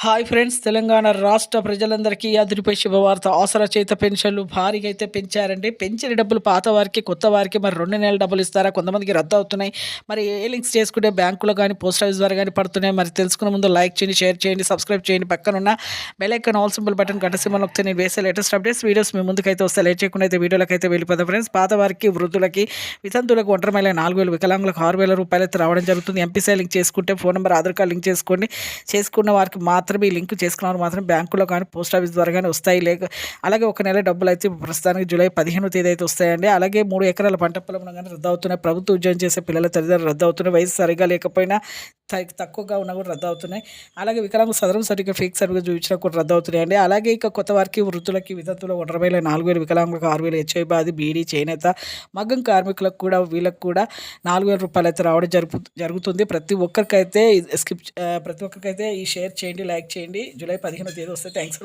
Hi friends, Telangana రాష్ట్ర ప్రజలందరికీ అదిరిపై శుభవార్త. ఆసరా చేత పెన్షన్లు భారీగా అయితే పెంచారండి. పెంచిన డబ్బులు పాత వారికి, కొత్త వారికి మరి 2 నెలల డబ్బులు ఇస్తారా? కొంతమందికి రద్దు అవుతున్నాయి. మరి ఏ లింక్స్ చేసుకుంటే బ్యాంకులో కానీ, పోస్ట్ ఆఫీస్ ద్వారా కానీ పడుతున్నాయి. మరి తెలుసుకునే ముందు లైక్ చేయండి, షేర్ చేయండి, సబ్స్క్రైబ్ చేయండి. పక్కనున్న bell icon all symbol button గంట సింబల్ నొక్కితే నేను వేసే లేటెస్ట్ అప్డేట్స్ వీడియోస్ మీ ముందుకైతే వస్తాయి. లేట్ చేయకుండా అయితే వీడియోలకి అయితే వెళ్ళిపోతాం ఫ్రెండ్స్. పాత వారికి, వృద్ధులకి, వితంతులకు, ఒంటరి మహిళ 4,000, వికలాంగులకు 6,000 రూపాయలు అయితే రావడం జరుగుతుంది. ఎంపీసీ లింక్ చేసుకుంటే phone number, Aadhaar card link చేసుకోండి. చేసుకున్న వారికి మాత్రమే ఈ లింక్ చేసుకున్న వారు మాత్రం బ్యాంకులో కానీ, పోస్ట్ ఆఫీస్ ద్వారా కానీ వస్తాయి. అలాగే ఒక నెల డబ్బులు అయితే ప్రస్తుతానికి జూలై 15వ తేదీ అయితే వస్తాయండి. అలాగే 3 ఎకరాల పంట పొలం కానీ రద్దు అవుతున్నాయి. ప్రభుత్వ ఉద్యోగం చేసే పిల్లల తల్లిదండ్రులు రద్దు అవుతున్నాయి. వయసు సరిగా లేకపోయినా తక్కువగా ఉన్నా కూడా రద్దు అవుతున్నాయి. అలాగే వికలాంగ సదరం సర్టిఫికేట్ ఫేక్ సర్టిఫికేట్ చూపించినా కూడా రద్దు అవుతున్నాయండి. అలాగే ఇక కొత్త వారికి, వృద్ధులకి, వితంతువులు, 4,000, వికలాంగులకు 6,000, హెచ్ఐ బాధి, బీడీ, చేనేత, మగ్గం కార్మికులకు కూడా వీళ్ళకి కూడా 4,000 రూపాయలు అయితే రావడం జరుగుతుంది. ప్రతి ఒక్కరికైతే ఈ షేర్ చేయండి, లైక్ చేయండి. జూలై 15వ తేదీ వస్తే థ్యాంక్స్.